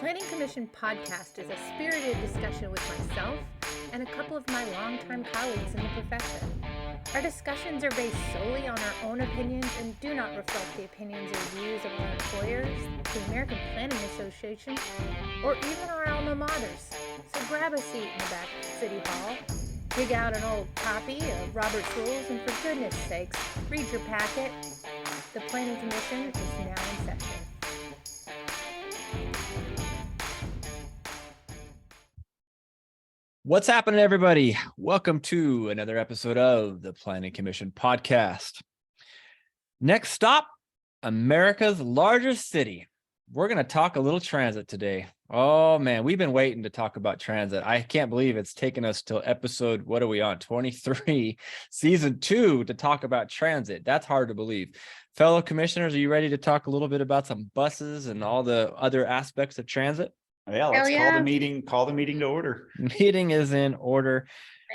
Planning Commission podcast is a spirited discussion with myself and a couple of my longtime colleagues in the profession. Our discussions are based solely on our own opinions and do not reflect the opinions or views of our employers, the American Planning Association, or even our alma maters. So grab a seat in the back of City Hall, dig out an old copy of Robert's Rules, and for goodness sakes, read your packet. The Planning Commission is now in session. What's happening, everybody? Welcome to another episode of the Planning Commission podcast. Next stop, America's largest city. We're going to talk a little transit today. Oh man, we've been waiting to talk about transit. I can't believe it's taken us till episode, what are we on? 23, season 2 to talk about transit. That's hard to believe. Fellow commissioners, are you ready to talk a little bit about some buses and all the other aspects of transit? Yeah, let's call the meeting to order. Meeting is in order.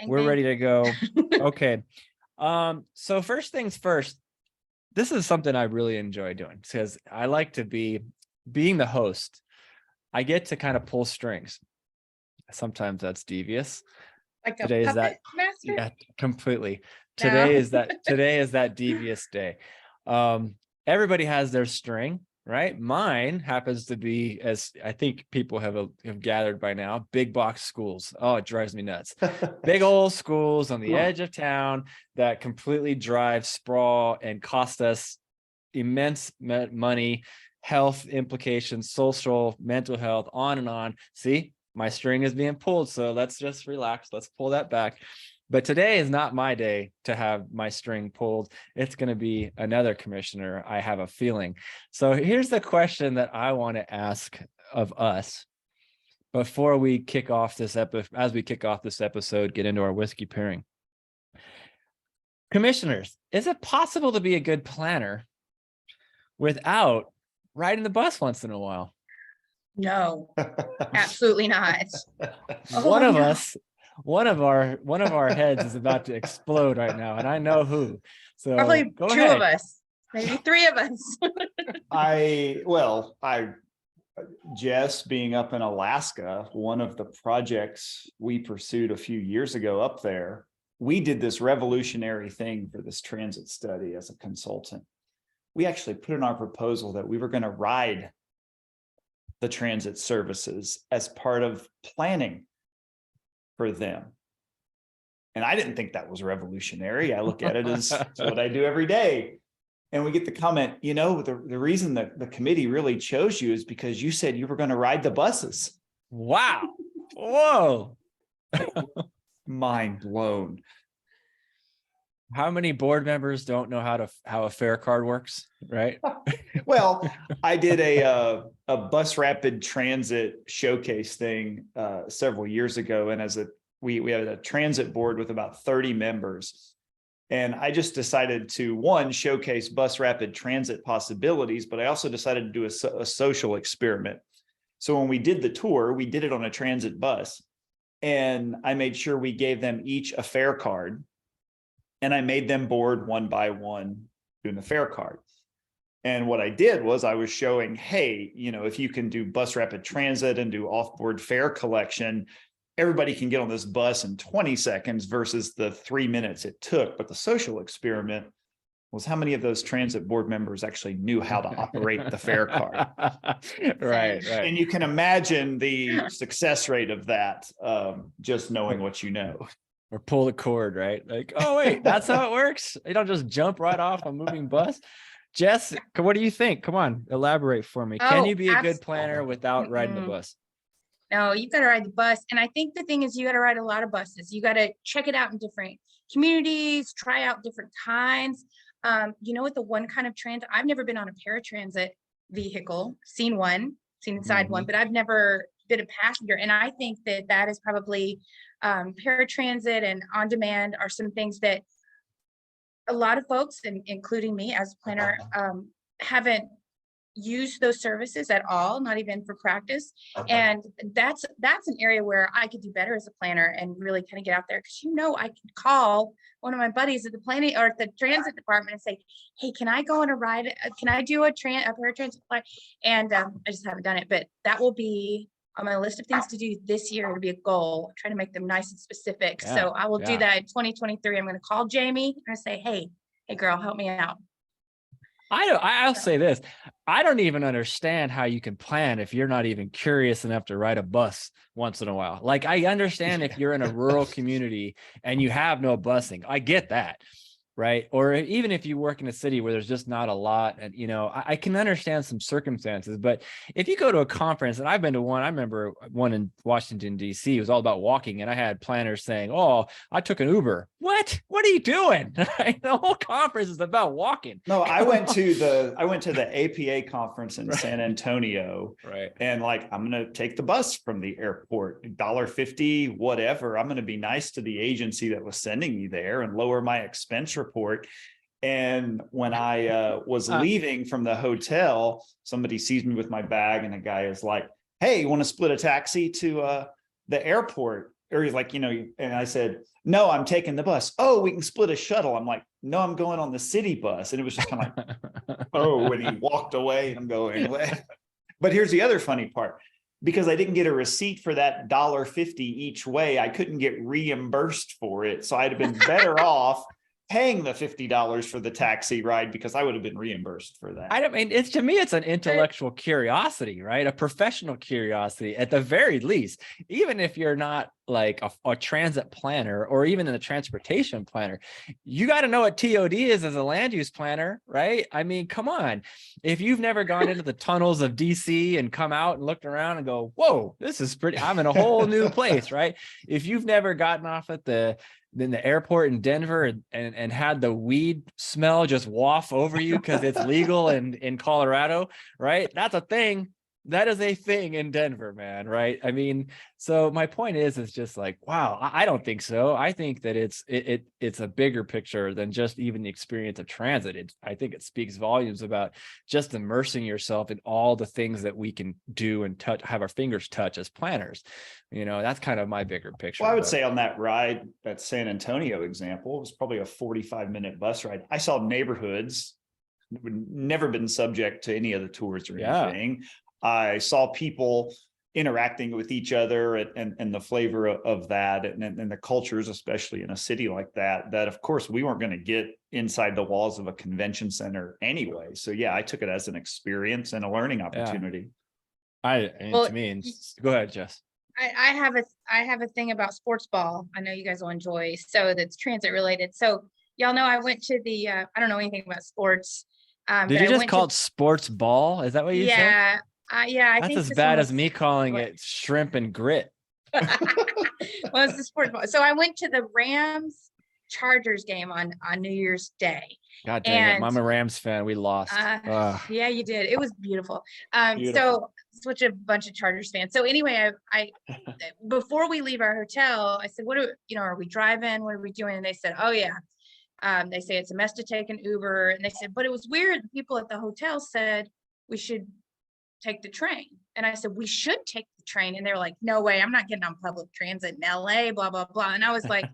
We're ready to go. Okay. So first things first, this is something I really enjoy doing because I like to being the host. I get to kind of pull strings. Sometimes that's devious. Like today is that master? Yeah, completely. Today is that devious day. Everybody has their string. Right. Mine happens to be, as I think people have gathered by now, big box schools. Oh, it drives me nuts. Big old schools on the edge of town that completely drive, sprawl, and cost us immense money, health implications, social, mental health, on and on. See, my string is being pulled. So let's just relax. Let's pull that back. But today is not my day to have my string pulled. It's going to be another commissioner, I have a feeling. So here's the question that I want to ask of us before we kick off this episode, get into our whiskey pairing. Commissioners, is it possible to be a good planner without riding the bus once in a while? No, absolutely not. One of our heads is about to explode right now, and I know who. So probably go two ahead. of us, maybe three of us. Jess, being up in Alaska, one of the projects we pursued a few years ago up there, we did this revolutionary thing for this transit study as a consultant. We actually put in our proposal that we were going to ride the transit services as part of planning for them. And I didn't think that was revolutionary. I look at it as what I do every day. And we get the comment, the reason that the committee really chose you is because you said you were going to ride the buses. Wow. Whoa. Mind blown. How many board members don't know how a fare card works, right? Well, I did a bus rapid transit showcase thing several years ago, and we had a transit board with about 30 members, and I just decided to showcase bus rapid transit possibilities, but I also decided to do a social experiment. So when we did the tour, we did it on a transit bus, and I made sure we gave them each a fare card. And I made them board one by one doing the fare card. And what I did was I was showing, hey, if you can do bus rapid transit and do off-board fare collection, everybody can get on this bus in 20 seconds versus the 3 minutes it took. But the social experiment was how many of those transit board members actually knew how to operate the fare card. Right. And you can imagine the success rate of that, just knowing what you know. Or pull the cord, right? Like, oh, wait, that's how it works? You don't just jump right off a moving bus? Jess, what do you think? Come on, elaborate for me. Can you be a good planner without riding the bus? No, you got to ride the bus. And I think the thing is you got to ride a lot of buses. You got to check it out in different communities, try out different kinds. With the one kind of transit, I've never been on a paratransit vehicle, seen inside one, but I've never been a passenger. And I think that is probably paratransit and on demand are some things that a lot of folks, and including me as a planner, haven't use those services at all, not even for practice. And that's an area where I could do better as a planner and really kind of get out there. Cause I could call one of my buddies at the planning or at the transit department and say, hey, can I go on a ride? Can I do a paratransit flight? And I just haven't done it, but that will be on my list of things to do this year. It'll be a goal, trying to make them nice and specific. Yeah, So I will do yeah. that in 2023. I'm going to call Jamie and say, hey girl, help me out. I'll say this. I don't even understand how you can plan if you're not even curious enough to ride a bus once in a while. Like, I understand if you're in a rural community and you have no busing. I get that. Right. Or even if you work in a city where there's just not a lot, and, I can understand some circumstances, but if you go to a conference, and I've been to one, I remember one in Washington, D.C., it was all about walking. And I had planners saying, oh, I took an Uber. What are you doing? The whole conference is about walking. No, I went to the APA conference in San Antonio. Right. And I'm going to take the bus from the airport, $1.50, whatever. I'm going to be nice to the agency that was sending me there and lower my expense report. And when I was leaving from the hotel, somebody sees me with my bag, and a guy is like, hey, you want to split a taxi to the airport? Or he's like, and I said, no, I'm taking the bus. Oh, we can split a shuttle. I'm like, no, I'm going on the city bus. And it was just kind of like, oh, when he walked away, I'm going away. But here's the other funny part. Because I didn't get a receipt for that $1.50 each way, I couldn't get reimbursed for it. So I'd have been better off paying the $50 for the taxi ride, because I would have been reimbursed for that. To me, it's an intellectual curiosity, right? A professional curiosity at the very least. Even if you're not like a transit planner or even a transportation planner, you got to know what TOD is as a land use planner, right? I mean, come on. If you've never gone into the tunnels of DC and come out and looked around and go, whoa, this is pretty, I'm in a whole new place, right? If you've never gotten off at the airport in Denver and had the weed smell just waft over you because it's legal in Colorado, right? That's a thing. That is a thing in Denver, man, right? I mean, so my point is just like, wow, I don't think so. I think that it's a bigger picture than just even the experience of transit. I think it speaks volumes about just immersing yourself in all the things that we can do and touch, have our fingers touch as planners. That's kind of my bigger picture. Well, I would say on that ride, that San Antonio example, it was probably a 45-minute bus ride. I saw neighborhoods that would never been subject to any of the tours or anything. I saw people interacting with each other and the flavor of that and the cultures, especially in a city like that of course we weren't going to get inside the walls of a convention center anyway. So yeah, I took it as an experience and a learning opportunity. Go ahead, Jess. I have a thing about sports ball. I know you guys will enjoy. So that's transit related. So y'all know I went to the, I don't know anything about sports. Did you just call it sports ball? Is that what you said? I That's think as bad as me calling it shrimp and grit. Well, it's the sports ball. So I went to the Rams Chargers game on New Year's Day. God dang it. I'm a Rams fan. We lost. Yeah, you did. It was beautiful. So such a bunch of Chargers fans. So anyway, I before we leave our hotel, I said, are we driving? What are we doing? And they said, oh yeah. They say it's a mess to take an Uber. And they said, but it was weird. The people at the hotel said we should take the train. And I said, we should take the train. And they were like, no way, I'm not getting on public transit in LA, blah, blah, blah. And I was like,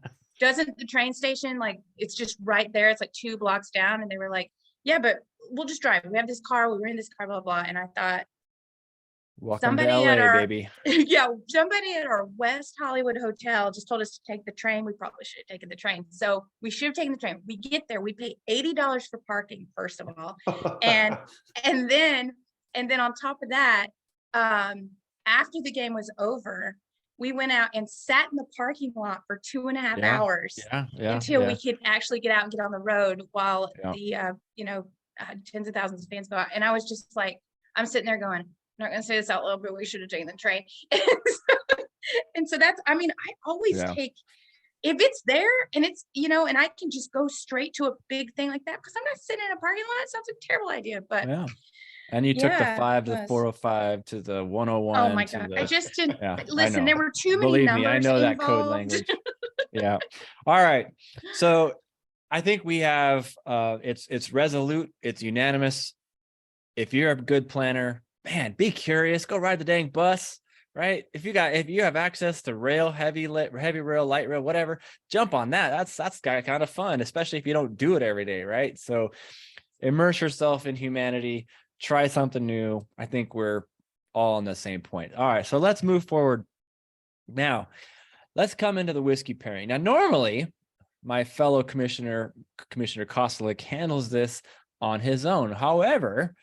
doesn't the train station, it's just right there. It's like 2 blocks down. And they were like, yeah, but we'll just drive. We have this car. We were in this car, blah, blah. And I thought, welcome to LA, baby. Yeah, somebody at our West Hollywood hotel just told us to take the train. We probably should have taken the train. So we should have taken the train. We get there, we pay $80 for parking, first of all. And then on top of that, after the game was over, we went out and sat in the parking lot for 2.5 hours until we could actually get out and get on the road while the tens of thousands of fans go out. And I was just like, I'm sitting there going, I'm not going to say this out loud, but we should have taken the train. And so that's, I always take, if it's there and it's, and I can just go straight to a big thing like that, because I'm not sitting in a parking lot. It sounds like a terrible idea, but and you took the 5 to the 405 to the 101. Oh my God. I just didn't listen. There were too many numbers. Believe me, I know involved. That code language. Yeah. All right. So I think we have it's resolute, it's unanimous. if you're a good planner, man, be curious, go ride the dang bus, right? If you have access to rail, heavy rail, light rail, whatever, jump on that. That's kind of fun, especially if you don't do it every day, right? So immerse yourself in humanity, try something new. I think we're all on the same point. All right, so let's move forward. Now, let's come into the whiskey pairing. Now, normally, my fellow Commissioner Kostelik, handles this on his own. However,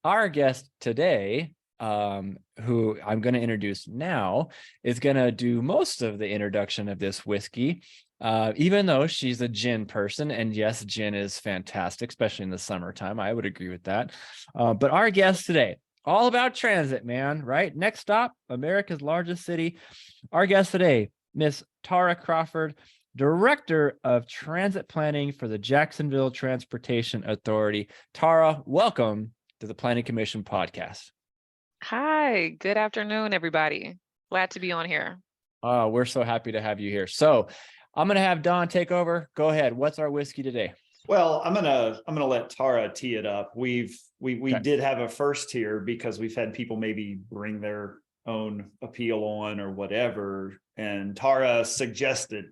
our guest today, who I'm going to introduce now, is going to do most of the introduction of this whiskey, even though she's a gin person. And yes, gin is fantastic, especially in the summertime. I would agree with that. But our guest today, all about transit, man, right? Next stop, America's largest city. Our guest today, Miss Tara Crawford, Director of Transit Planning for the Jacksonville Transportation Authority. Tara, welcome to the Planning Commission podcast. Hi, good afternoon, everybody. Glad to be on here. We're so happy to have you here. So I'm going to have Don take over. Go ahead. What's our whiskey today? Well, I'm gonna let Tara tee it up. We Okay. did have a first here because we've had people maybe bring their own appeal on or whatever, and Tara suggested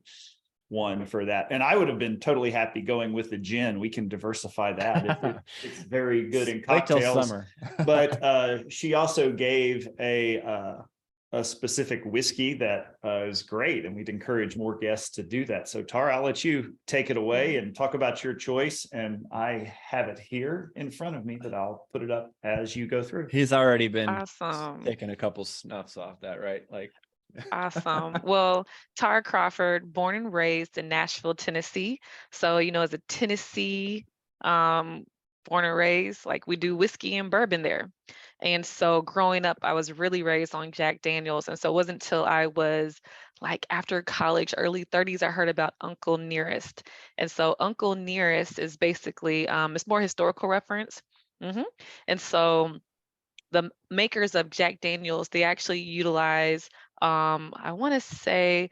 one for that, and I would have been totally happy going with the gin. We can diversify that. It's very good in Wait till cocktails. summer. But she also gave a specific whiskey that is great, and we'd encourage more guests to do that. So Tara, I'll let you take it away and talk about your choice, and I have it here in front of me, but I'll put it up as you go through. He's already been Awesome. taking a couple snuffs off that, right? Like, Awesome. Well, Tara Crawford, born and raised in Nashville, Tennessee. So, as a Tennessee born and raised, like we do whiskey and bourbon there. And so growing up, I was really raised on Jack Daniels. And so it wasn't until I was like after college, early 30s, I heard about Uncle Nearest. And so Uncle Nearest is basically, it's more historical reference. And so the makers of Jack Daniels, they actually utilize, I want to say,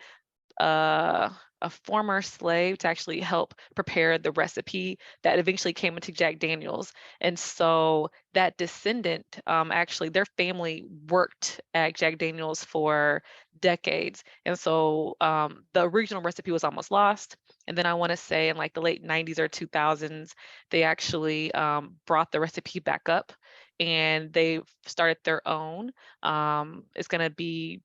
a former slave to actually help prepare the recipe that eventually came into Jack Daniels. And so that descendant, actually, their family worked at Jack Daniels for decades. And so the original recipe was almost lost. And then I want to say in like the late 90s or 2000s, they actually brought the recipe back up and they started their own. It's going to be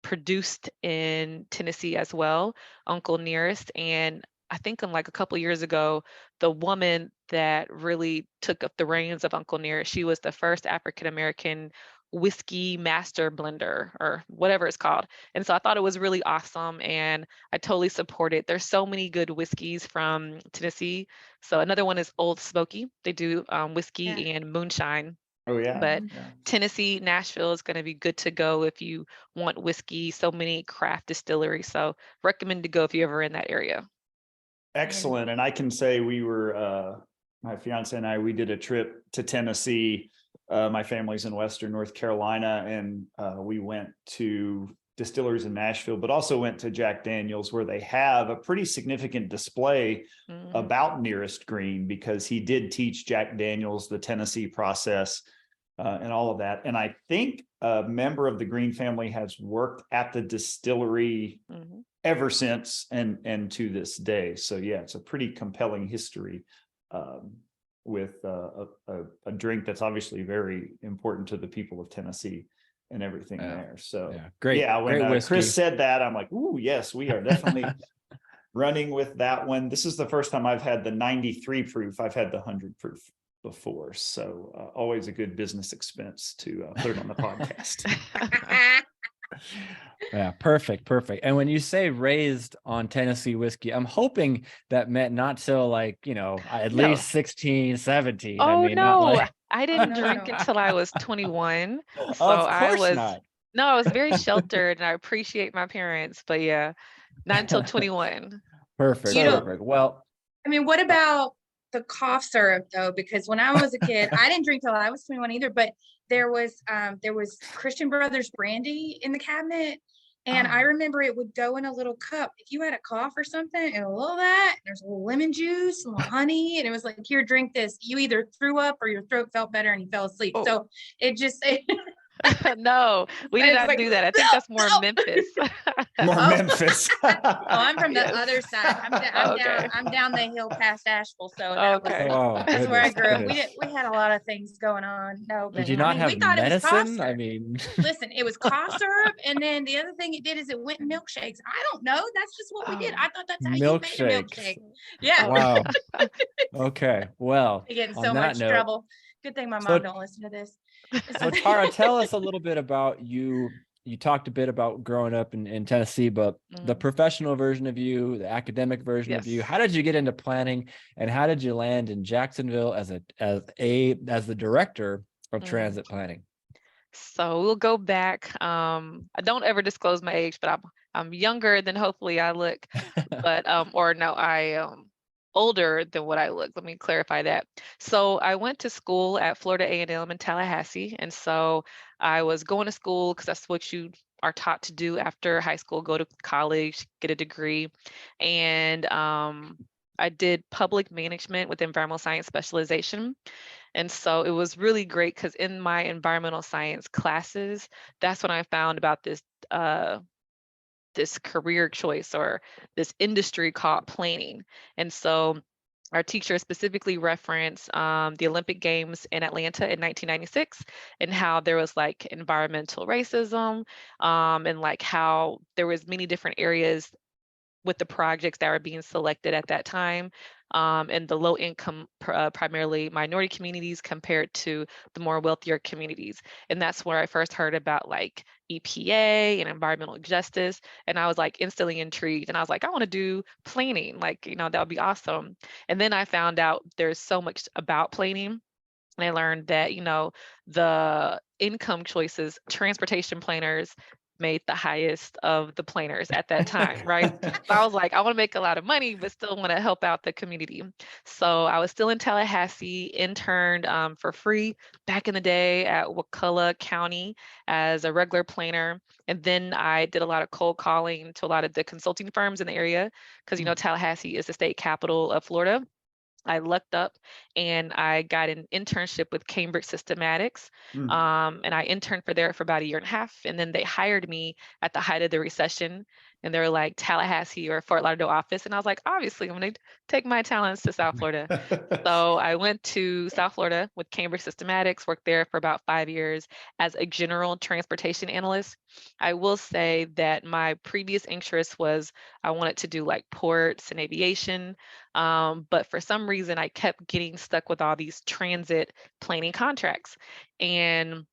produced in Tennessee as well, Uncle Nearest. And I think like a couple of years ago, the woman that really took up the reins of Uncle Nearest, she was the first African-American whiskey master blender or whatever it's called. And so I thought it was really awesome and I totally support it. There's so many good whiskeys from Tennessee. So another one is Old Smoky. They do whiskey and moonshine. Oh yeah. But Yeah. Tennessee, Nashville is going to be good to go if you want whiskey. So many craft distilleries. So recommend to go if you're ever in that area. Excellent. And I can say we were, my fiance and I, we did a trip to Tennessee. My family's in Western North Carolina, and we went to distilleries in Nashville, but also went to Jack Daniels, where they have a pretty significant display about Nearest Green, because he did teach Jack Daniels the Tennessee process and all of that. And I think a member of the Green family has worked at the distillery ever since and to this day. So yeah, it's a pretty compelling history with a drink that's obviously very important to the people of Tennessee and everything there. So great. Yeah, when great Chris said that, I'm like, ooh, yes, we are definitely running with that one. This is the first time I've had the 93 proof. I've had the 100 proof before. So always a good business expense to put it on the podcast. Yeah, perfect. And when you say raised on Tennessee whiskey, I'm hoping that meant not till like, at least 16, 17. Oh, I mean, no, not like... I didn't drink until I was 21. So of course not. No, I was very sheltered and I appreciate my parents, but yeah, not until 21. Perfect. Well, I mean, what about the cough syrup though? Because when I was a kid, I didn't drink till I was 21 either, but there was Christian Brothers brandy in the cabinet. And I Oh. remember it would go in a little cup. If you had a cough or something, and a little of that, and there's a little lemon juice, a little honey, and it was like, here, drink this. You either threw up or your throat felt better and you fell asleep. Oh. So it just, No, we did it's not like, do that. I think no, that's more no. Memphis. More Oh. Memphis. Oh, I'm from the Yes. other side. Okay. I'm down the hill past Asheville. So Okay. Oh, that's where I goodness, grew up. goodness. We had a lot of things going on. No, Did but you I not mean, we have thought it was cough medicine? I syrup. mean, Listen, it was cough syrup. And then the other thing it did is it went in milkshakes. I don't know. That's just what we did. I thought that's how you made a milkshakes. milkshake. Yeah. Oh. Wow. Okay. Well, I get in on so that much note, trouble. Good thing my so- mom don't listen to this. so Tara, tell us a little bit about you. You talked a bit about growing up in Tennessee, but the Mm. professional version of you, the academic version of you, Yes. how did you get into planning, and how did you land in Jacksonville as the director of Mm. transit planning? So we'll go back. I don't ever disclose my age, but I'm younger than hopefully I look. But or no, I older than what I look. Let me clarify that. So I went to school at Florida A&M in Tallahassee, and so I was going to school because that's what you are taught to do after high school: go to college, get a degree, and I did public management with environmental science specialization. And so it was really great because in my environmental science classes, that's when I found about this career choice or this industry called planning. And so our teacher specifically referenced the Olympic Games in Atlanta in 1996 and how there was like environmental racism, and like how there was many different areas with the projects that were being selected at that time, and the low income, primarily minority communities compared to the more wealthier communities. And that's where I first heard about like EPA and environmental justice. And I was like instantly intrigued. And I was like, I want to do planning. Like, that would be awesome. And then I found out there's so much about planning. And I learned that, the income choices, transportation planners made the highest of the planners at that time, right? So I was like, I want to make a lot of money, but still want to help out the community. So I was still in Tallahassee, interned for free back in the day at Wakulla County as a regular planner. And then I did a lot of cold calling to a lot of the consulting firms in the area because, Tallahassee is the state capital of Florida. I lucked up and I got an internship with Cambridge Systematics. And I interned there for about a year and a half. And then they hired me at the height of the recession. And they were like, Tallahassee or Fort Lauderdale office. And I was like, obviously, I'm going to take my talents to South Florida. So I went to South Florida with Cambridge Systematics, worked there for about 5 years as a general transportation analyst. I will say that my previous interest was I wanted to do like ports and aviation. But for some reason, I kept getting stuck with all these transit planning contracts. And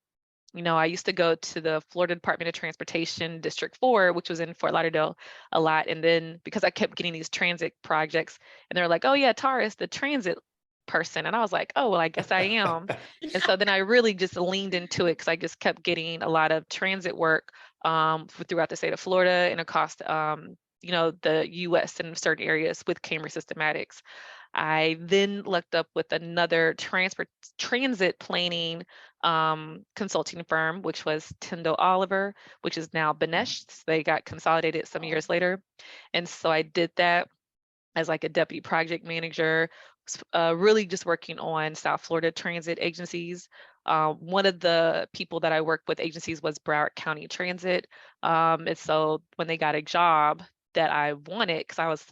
I used to go to the Florida Department of Transportation, District 4, which was in Fort Lauderdale a lot. And then because I kept getting these transit projects, and they're like, oh yeah, Tara is the transit person. And I was like, oh, well, I guess I am. And so then I really just leaned into it because I just kept getting a lot of transit work throughout the state of Florida and across the US in certain areas with Cambridge Systematics. I then looked up with another transit planning consulting firm, which was Tyndall Oliver, which is now Benesh. They got consolidated some years later. And so I did that as like a deputy project manager, really just working on South Florida transit agencies. One of the people that I worked with agencies was Broward County Transit. And so when they got a job that I wanted, because I was,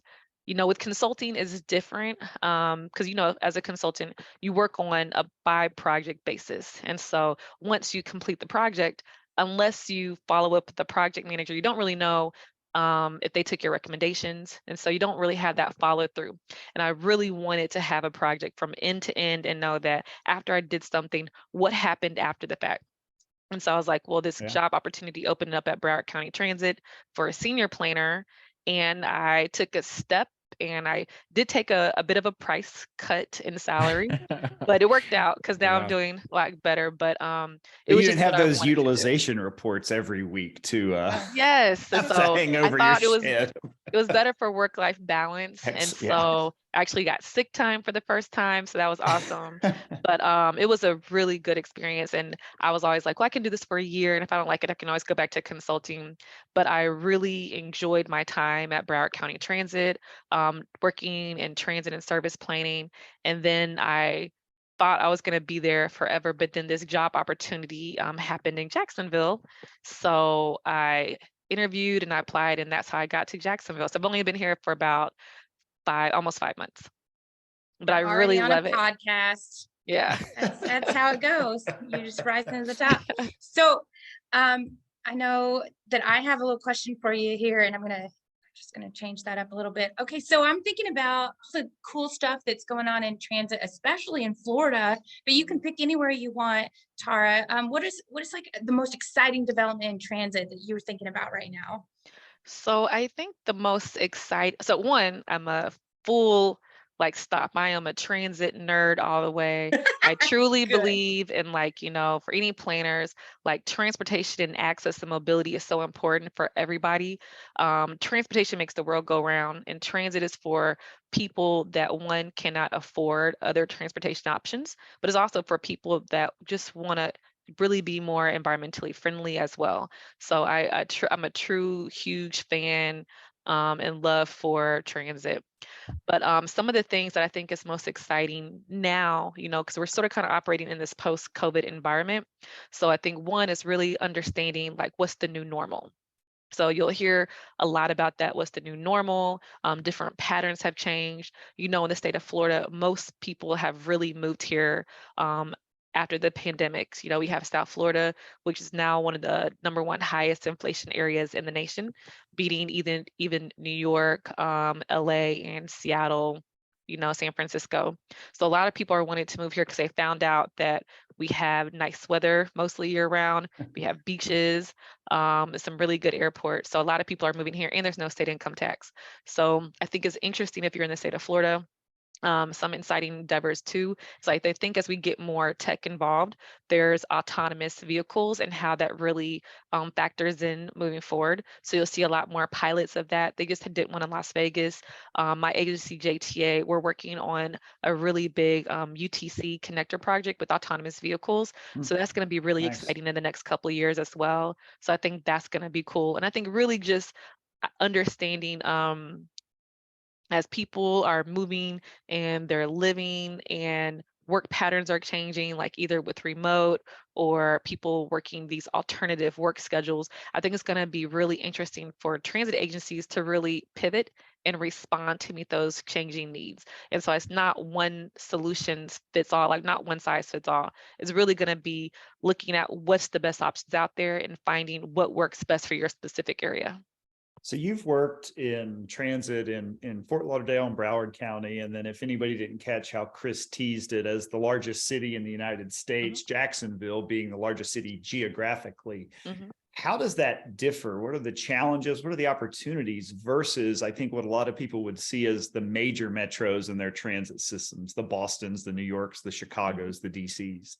with consulting is different, because, as a consultant, you work on a by project basis. And so once you complete the project, unless you follow up with the project manager, you don't really know if they took your recommendations. And so you don't really have that follow through. And I really wanted to have a project from end to end and know that after I did something, what happened after the fact. And so I was like, well, this job opportunity opened up at Broward County Transit for a senior planner. And I took a step and I did take a bit of a price cut in salary, but it worked out because now I'm doing a lot better. But it You was didn't just have what I those wanted to do. utilization reports every week to Yes. And to so hang I over thought your it was better for work-life balance. And so actually got sick time for the first time, so that was awesome. But it was a really good experience, and I was always like, well, I can do this for a year, and if I don't like it, I can always go back to consulting. But I really enjoyed my time at Broward County Transit, working in transit and service planning, and then I thought I was going to be there forever, but then this job opportunity happened in Jacksonville, so I interviewed and I applied, and that's how I got to Jacksonville. So I've only been here for about almost 5 months, but I Already really on a love it. podcast. Yeah. That's how it goes. You just rise to the top. So I know that I have a little question for you here, and I'm just gonna change that up a little bit. Okay, so I'm thinking about all the cool stuff that's going on in transit, especially in Florida, but you can pick anywhere you want, Tara. What is like the most exciting development in transit that you're thinking about right now? So I think the most exciting, so one, I'm a full stop. I am a transit nerd all the way. I truly Good. believe in for any planners, transportation and access and mobility is so important for everybody. Transportation makes the world go round, and transit is for people that one cannot afford other transportation options, but it's also for people that just want to really be more environmentally friendly as well. So I'm a true huge fan and love for transit. But some of the things that I think is most exciting now, because we're sort of kind of operating in this post-COVID environment. So I think one is really understanding what's the new normal. So you'll hear a lot about that. What's the new normal? Different patterns have changed. In the state of Florida, most people have really moved here after the pandemics. We have South Florida, which is now one of the #1 highest inflation areas in the nation, beating even New York, LA, and Seattle, San Francisco. So a lot of people are wanting to move here because they found out that we have nice weather mostly year round. We have beaches, some really good airports. So a lot of people are moving here, and there's no state income tax. So I think it's interesting if you're in the state of Florida. Some inciting endeavors too. It's like they think as we get more tech involved, there's autonomous vehicles and how that really factors in moving forward. So you'll see a lot more pilots of that. They just did one in Las Vegas. My agency JTA, we're working on a really big UTC connector project with autonomous vehicles. So that's going to be really Nice. exciting in the next couple of years as well. So I think that's going to be cool. And I think really just understanding as people are moving and they're living and work patterns are changing, either with remote or people working these alternative work schedules, I think it's going to be really interesting for transit agencies to really pivot and respond to meet those changing needs. And so it's not one solution fits all, not one size fits all. It's really going to be looking at what's the best options out there and finding what works best for your specific area. So you've worked in transit in Fort Lauderdale and Broward County. And then if anybody didn't catch how Chris teased it, as the largest city in the United States, Jacksonville being the largest city geographically, how does that differ? What are the challenges? What are the opportunities versus, I think, what a lot of people would see as the major metros and their transit systems, the Bostons, the New Yorks, the Chicagos, the DCs?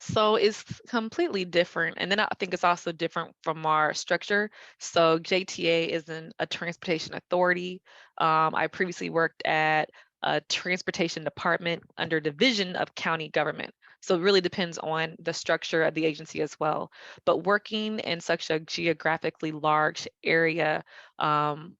So it's completely different. And then I think it's also different from our structure. So JTA isn't a transportation authority. I previously worked at a transportation department under division of county government. So it really depends on the structure of the agency as well. But working in such a geographically large area, one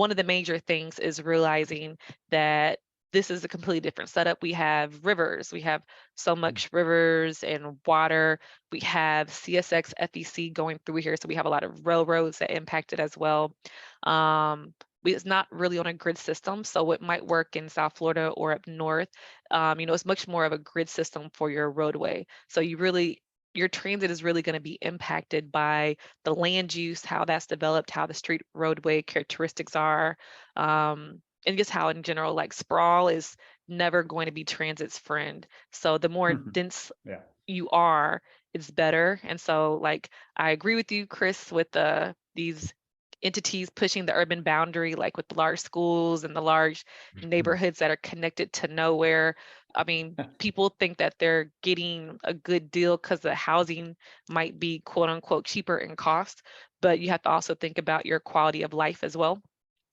of the major things is realizing that this is a completely different setup. We have rivers, we have so much rivers and water. We have CSX, FEC going through here. So we have a lot of railroads that impact it as well. It's not really on a grid system. So it might work in South Florida or up north. It's much more of a grid system for your roadway. So your transit is really going to be impacted by the land use, how that's developed, how the street roadway characteristics are, and just how in general, sprawl is never going to be transit's friend. So the more dense you are, it's better. And so I agree with you, Chris, with these entities pushing the urban boundary, with the large schools and the large neighborhoods that are connected to nowhere. I mean, people think that they're getting a good deal because the housing might be quote unquote cheaper in cost, but you have to also think about your quality of life as well.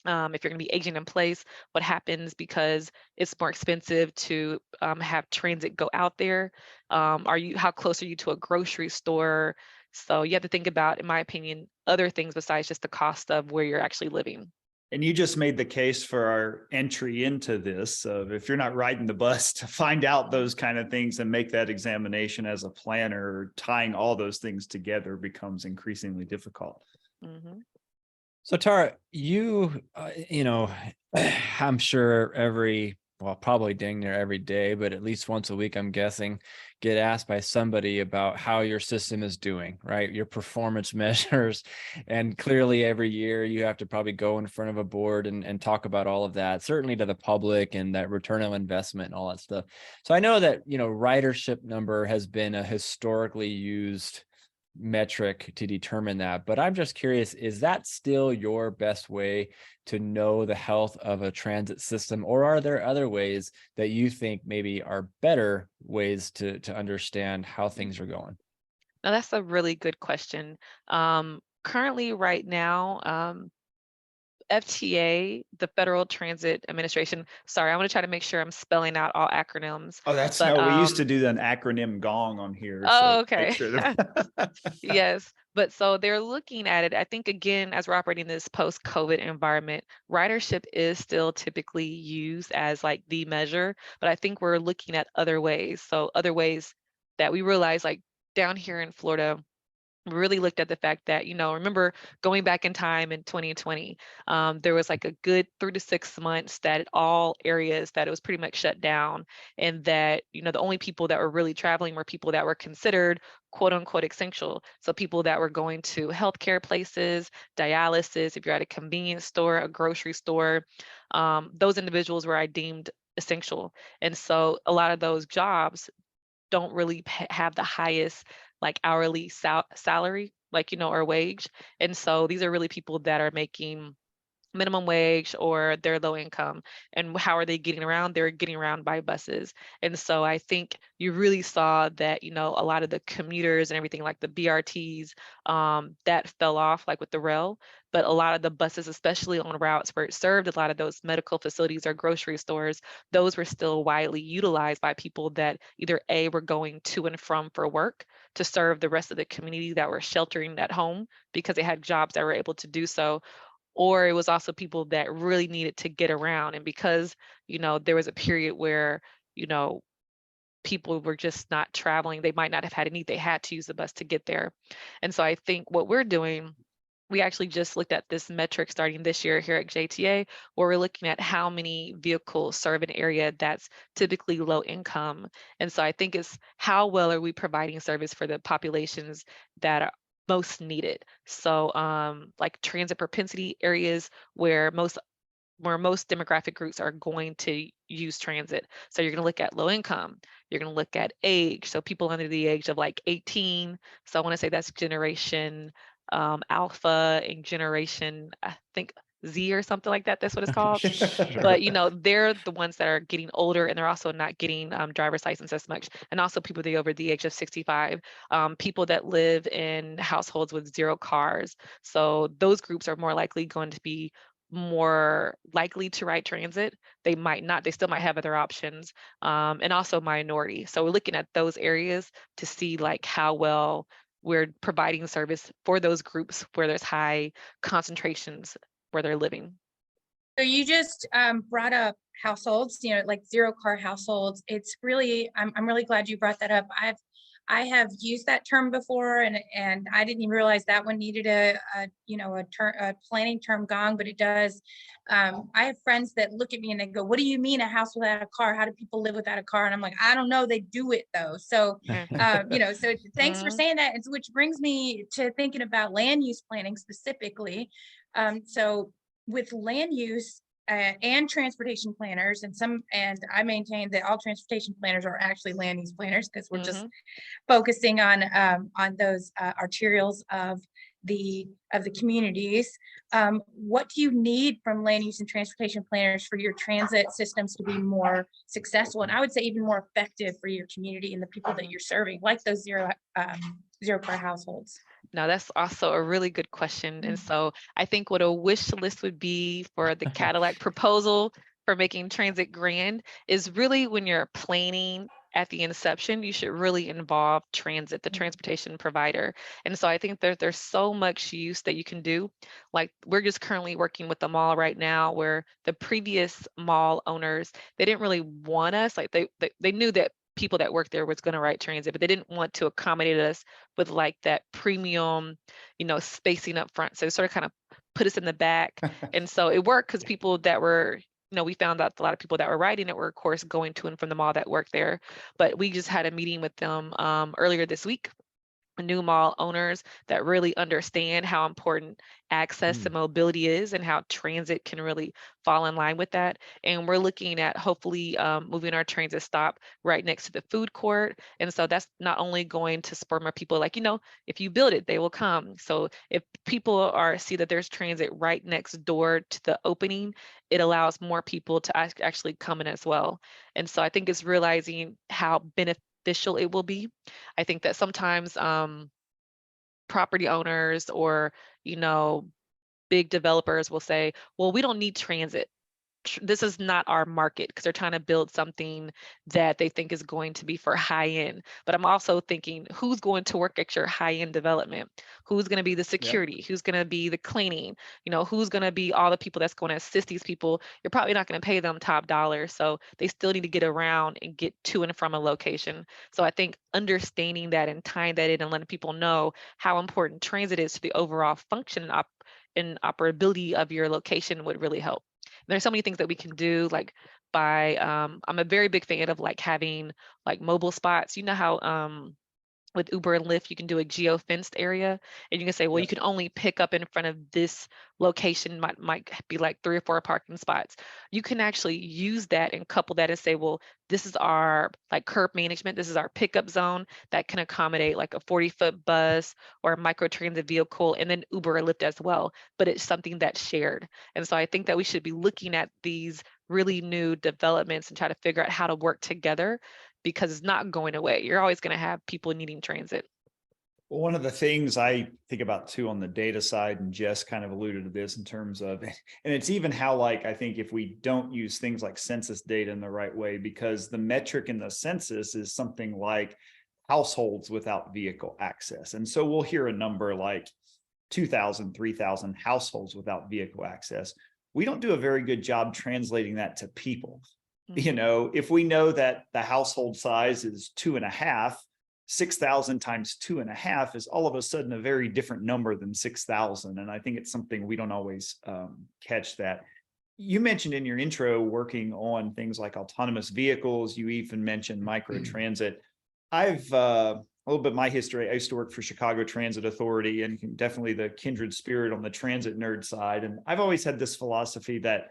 If you're going to be aging in place, what happens because it's more expensive to have transit go out there? How close are you to a grocery store? So you have to think about, in my opinion, other things besides just the cost of where you're actually living. And you just made the case for our entry into this. If you're not riding the bus, to find out those kind of things and make that examination as a planner, tying all those things together becomes increasingly difficult. Mm-hmm. So Tara, you know, I'm sure probably dang near every day, but at least once a week, I'm guessing, get asked by somebody about how your system is doing, right? Your performance measures. And clearly every year you have to probably go in front of a board and talk about all of that, certainly to the public, and that return on investment and all that stuff. So I know that, ridership number has been a historically used metric to determine that, but I'm just curious, is that still your best way to know the health of a transit system, or are there other ways that you think maybe are better ways to understand how things are going? Now that's a really good question. Currently, right now, FTA, the Federal Transit Administration. Sorry, I want to try to make sure I'm spelling out all acronyms. Oh, that's But no, we used to do an acronym gong on here. oh, So okay. make sure that Yes, but so they're looking at it. I think again, as we're operating this post-COVID environment, ridership is still typically used as like the measure, but I think we're looking at other ways. So other ways that we realize, like down here in Florida, we really looked at the fact that, remember going back in time in 2020, there was like a good 3 to 6 months that all areas that it was pretty much shut down, and that, the only people that were really traveling were people that were considered quote unquote essential. So people that were going to healthcare places, dialysis, if you're at a convenience store, a grocery store, those individuals were deemed essential. And so a lot of those jobs don't really have the highest like hourly salary, like, or wage. And so these are really people that are making minimum wage or they're low income. And how are they getting around? They're getting around by buses. And so I think you really saw that, a lot of the commuters and everything like the BRTs, that fell off like with the rail, but a lot of the buses, especially on routes where it served a lot of those medical facilities or grocery stores, those were still widely utilized by people that either A, were going to and from for work to serve the rest of the community that were sheltering at home because they had jobs that were able to do so, or it was also people that really needed to get around. And because, there was a period where, people were just not traveling, they might not have had a need, they had to use the bus to get there. And so I think what we're doing, we actually just looked at this metric starting this year here at JTA, where we're looking at how many vehicles serve an area that's typically low income. And so I think it's how well are we providing service for the populations that are most needed. So like transit propensity areas where most demographic groups are going to use transit. So you're going to look at low income, you're going to look at age, so people under the age of like 18. So I want to say that's generation alpha and generation, I think Z or something like that. That's what it's called. Sure. But they're the ones that are getting older, and they're also not getting driver's license as much. And also people that are over the age of 65, people that live in households with 0 cars. So those groups are more likely going to be more likely to ride transit. They might not, they still might have other options, and also minority. So we're looking at those areas to see like how well we're providing service for those groups where there's high concentrations where they're living. So you just brought up households, like 0 car households. It's really, I'm really glad you brought that up. I have used that term before, and I didn't even realize that one needed a planning term gong, but it does. I have friends that look at me and they go, "What do you mean a house without a car? How do people live without a car?" And I'm like, "I don't know. They do it though." So, so thanks for saying that. Which brings me to thinking about land use planning specifically. So with land use, and transportation planners, and I maintain that all transportation planners are actually land use planners, because we're just focusing on those arterials of the communities. What do you need from land use and transportation planners for your transit systems to be more successful, and I would say even more effective for your community and the people that you're serving, like those 0 car households? Now that's also a really good question. And so I think what a wish list would be for the Cadillac proposal for making transit grand is really when you're planning at the inception, you should really involve transit, the transportation provider. And so I think there's so much use that you can do. Like we're just currently working with the mall right now where the previous mall owners, they didn't really want us, like they knew that people that worked there was going to ride transit, but they didn't want to accommodate us with like that premium, spacing up front. So it sort of kind of put us in the back. And so it worked because people that were, we found out a lot of people that were riding it were, of course, going to and from the mall that worked there. But we just had a meeting with them earlier this week, new mall owners that really understand how important access to mobility is and how transit can really fall in line with that. And we're looking at hopefully moving our transit stop right next to the food court. And so that's not only going to spur more people, like, if you build it, they will come. So if people see that there's transit right next door to the opening, it allows more people to actually come in as well. And so I think it's realizing how beneficial it will be. I think that sometimes property owners or, big developers will say, well, we don't need transit. This is not our market because they're trying to build something that they think is going to be for high end. But I'm also thinking, who's going to work at your high end development? Who's going to be the security? Who's going to be the cleaning? Who's going to be all the people that's going to assist these people? You're probably not going to pay them top dollar. So they still need to get around and get to and from a location. So I think understanding that and tying that in and letting people know how important transit is to the overall function and operability of your location would really help. There's so many things that we can do, like by I'm a very big fan of like having like mobile spots. You know how with Uber and Lyft, you can do a geo-fenced area, and you can say, well, you can only pick up in front of this location, might be like 3 or 4 parking spots. You can actually use that and couple that and say, well, this is our like curb management. This is our pickup zone that can accommodate like a 40-foot bus or a micro transit vehicle, and then Uber or Lyft as well. But it's something that's shared. And so I think that we should be looking at these really new developments and try to figure out how to work together, because it's not going away. You're always going to have people needing transit. Well, one of the things I think about too on the data side, and Jess kind of alluded to this in terms of, and it's even how, like, I think if we don't use things like census data in the right way, because the metric in the census is something like households without vehicle access. And so we'll hear a number like 2,000, 3,000 households without vehicle access. We don't do a very good job translating that to people. If we know that the household size is 2.5, 6,000 times 2.5 is all of a sudden a very different number than 6,000. And I think it's something we don't always catch that. You mentioned in your intro working on things like autonomous vehicles. You even mentioned microtransit. I've a little bit of my history. I used to work for Chicago Transit Authority, and definitely the kindred spirit on the transit nerd side. And I've always had this philosophy that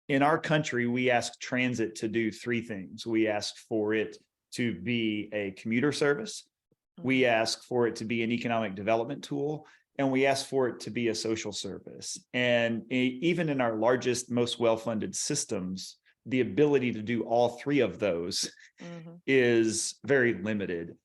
in our country, we ask transit to do 3 things. We ask for it to be a commuter service. We ask for it to be an economic development tool, and we ask for it to be a social service. And even in our largest, most well-funded systems, the ability to do all 3 of those is very limited.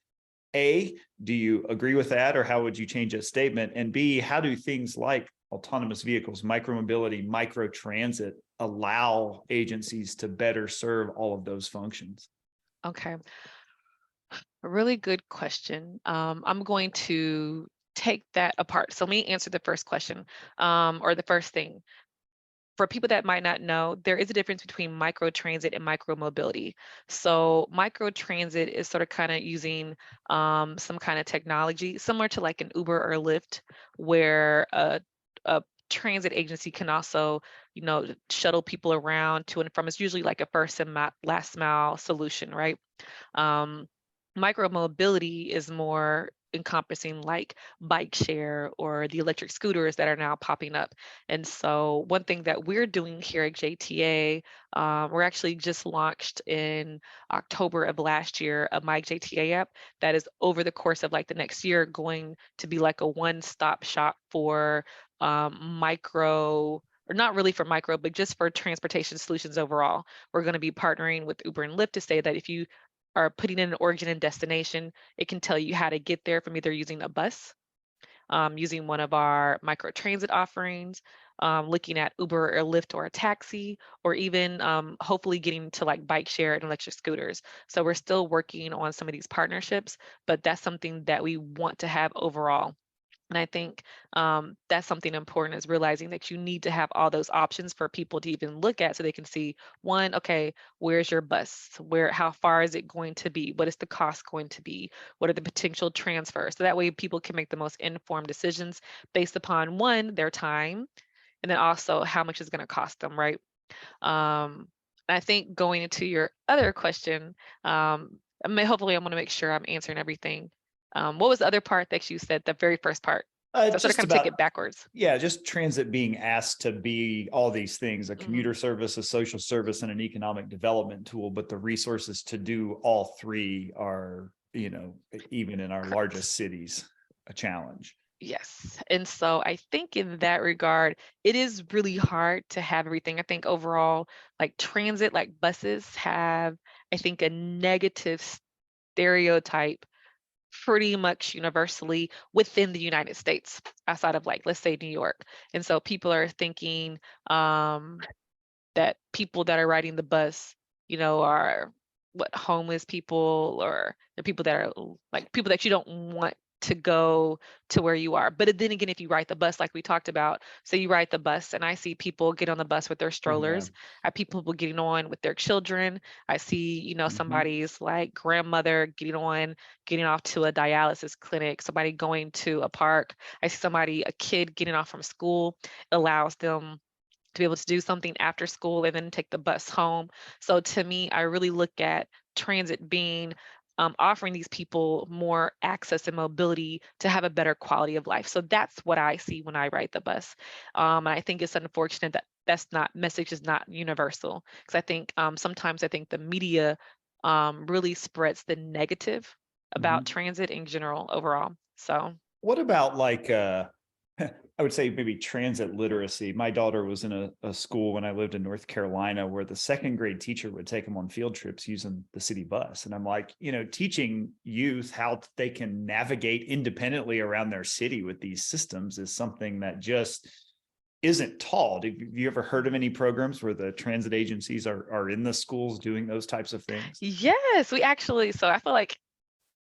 A, do you agree with that, or how would you change that statement? And B, how do things like autonomous vehicles, micromobility, microtransit allow agencies to better serve all of those functions? Okay. A really good question. I'm going to take that apart. So let me answer the first question, or the first thing. For people that might not know, there is a difference between microtransit and micromobility. So microtransit is sort of kind of using some kind of technology similar to like an Uber or Lyft, where a transit agency can also, shuttle people around to and from. It's usually like a first and last mile solution, right? Micromobility is more encompassing like bike share or the electric scooters that are now popping up. And so one thing that we're doing here at JTA, we're actually just launched in October of last year a My JTA app that is over the course of like the next year going to be like a one-stop shop for micro, or not really for micro, but just for transportation solutions overall. We're going to be partnering with Uber and Lyft to say that if you are putting in an origin and destination, it can tell you how to get there from either using a bus using one of our micro transit offerings, looking at Uber or Lyft or a taxi, or even hopefully getting to like bike share and electric scooters. So we're still working on some of these partnerships, but that's something that we want to have overall. And I think that's something important, is realizing that you need to have all those options for people to even look at, so they can see, one, okay, where's your bus? How far is it going to be? What is the cost going to be? What are the potential transfers? So that way people can make the most informed decisions based upon, one, their time, and then also how much it's going to cost them, right? I think going into your other question, hopefully I'm going to make sure I'm answering everything. What was the other part that you said, the very first part? So I sort of Just kind of take about, it backwards. yeah, just transit being asked to be all these things, a Mhm. commuter service, a social service, and an economic development tool, but the resources to do all three are, even in our Correct. largest cities, a challenge. Yes. And so I think in that regard, it is really hard to have everything. I think overall, like transit, like buses have, I think, a negative stereotype pretty much universally within the United States, outside of, like, let's say New York. And so people are thinking that people that are riding the bus, are what, homeless people, or the people that are like people that you don't want to go to where you are. But then again, if you ride the bus, like we talked about, so you ride the bus and I see people get on the bus with their strollers. I see people getting on with their children. I see, somebody's like grandmother getting off to a dialysis clinic, somebody going to a park. I see a kid getting off from school. It allows them to be able to do something after school and then take the bus home. So to me, I really look at transit being offering these people more access and mobility to have a better quality of life. So that's what I see when I ride the bus. And I think it's unfortunate that message is not universal, because I think sometimes I think the media really spreads the negative about transit in general overall. So what about like I would say maybe transit literacy. My daughter was in a school when I lived in North Carolina where the second grade teacher would take them on field trips using the city bus. And I'm like, teaching youth how they can navigate independently around their city with these systems is something that just isn't taught. Have you ever heard of any programs where the transit agencies are in the schools doing those types of things? yes, we actually, so I feel like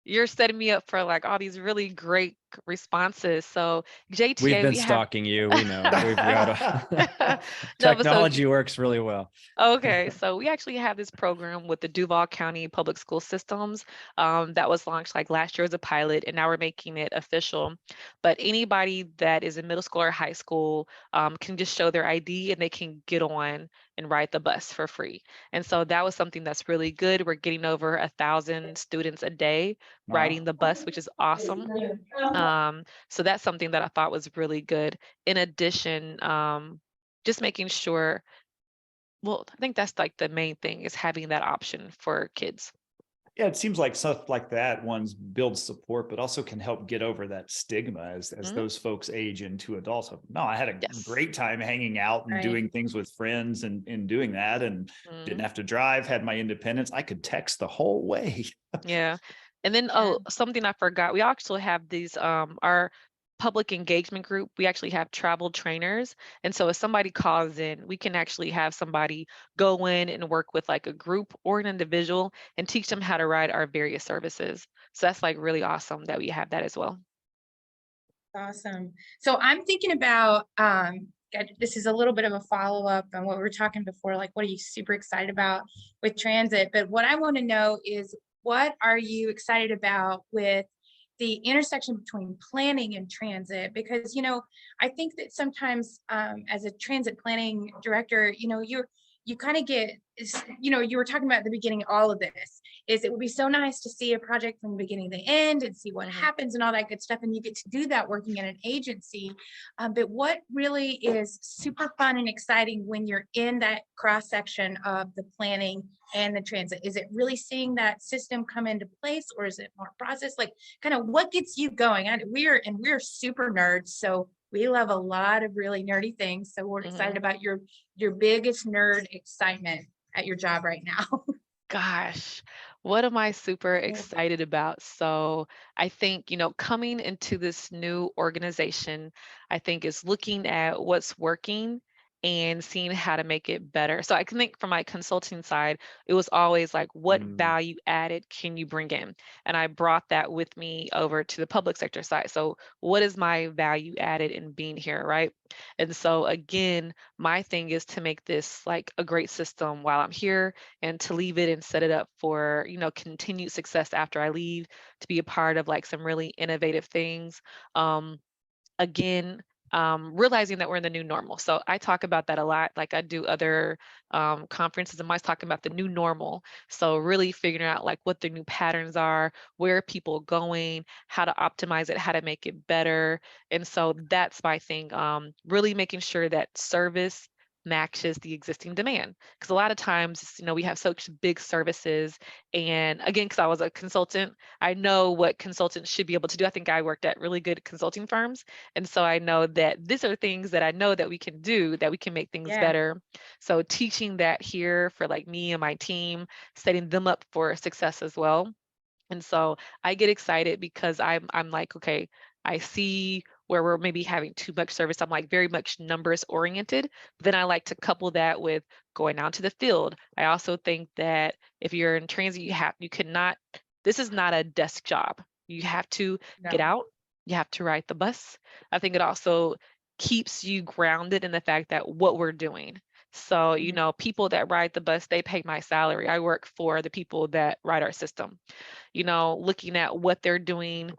you're setting me up for like all these really great responses. So We've JTA, been we have stalking you. We know we've got no, but so technology works really well. okay, so we actually have this program with the Duval County Public School Systems that was launched like last year as a pilot, and now we're making it official. But anybody that is in middle school or high school can just show their ID and they can get on and ride the bus for free. And so that was something that's really good. We're getting over 1,000 students a day riding the bus, which is awesome. So that's something that I thought was really good. In addition, just making sure, well, I think that's like the main thing, is having that option for kids. Yeah, it seems like stuff like that ones build support, but also can help get over that stigma as those folks age into adulthood. No, I had a Yes. great time hanging out and doing things with friends and doing that, and didn't have to drive, had my independence. I could text the whole way. Yeah. And then, something I forgot, we actually have these, our public engagement group, we actually have travel trainers. And so if somebody calls in, we can actually have somebody go in and work with like a group or an individual and teach them how to ride our various services. So that's like really awesome that we have that as well. Awesome. So I'm thinking about, this is a little bit of a follow-up on what we were talking before, like what are you super excited about with transit? But what I want to know is, what are you excited about with the intersection between planning and transit? Because, I think that sometimes as a transit planning director, you kind of get, you were talking about at the beginning, all of this is, it would be so nice to see a project from the beginning to the end and see what happens and all that good stuff. And you get to do that working in an agency. But what really is super fun and exciting when you're in that cross section of the planning and the transit? Is it really seeing that system come into place, or is it more process? Like, kind of what gets you going? And we're super nerds, so we love a lot of really nerdy things. So we're excited about your biggest nerd excitement at your job right now. Gosh, What am I super Yeah. excited about? So I think, coming into this new organization, I think is looking at what's working and seeing how to make it better. So I can think from my consulting side, it was always like, what Mm, value added can you bring in? And I brought that with me over to the public sector side. So what is my value added in being here, right? And so again, my thing is to make this like a great system while I'm here and to leave it and set it up for, continued success after I leave, to be a part of like some really innovative things. Um, Again, realizing that we're in the new normal. So I talk about that a lot. Like I do other conferences. I'm always talking about the new normal. So really figuring out like what the new patterns are, where are people going, how to optimize it, how to make it better. And so that's my thing. Really making sure that service matches the existing demand. Because a lot of times, we have such big services. And again, because I was a consultant, I know what consultants should be able to do. I think I worked at really good consulting firms. And so I know that these are things that I know that we can do, that we can make things Yeah. better. So teaching that here for like me and my team, setting them up for success as well. And so I get excited because I'm like, okay, I see where we're maybe having too much service. I'm like very much numbers oriented. Then I like to couple that with going out to the field. I also think that if you're in transit, you cannot, this is not a desk job. You have to get No. out, you have to ride the bus. I think it also keeps you grounded in the fact that what we're doing. So, people that ride the bus, they pay my salary. I work for the people that ride our system, looking at what they're doing,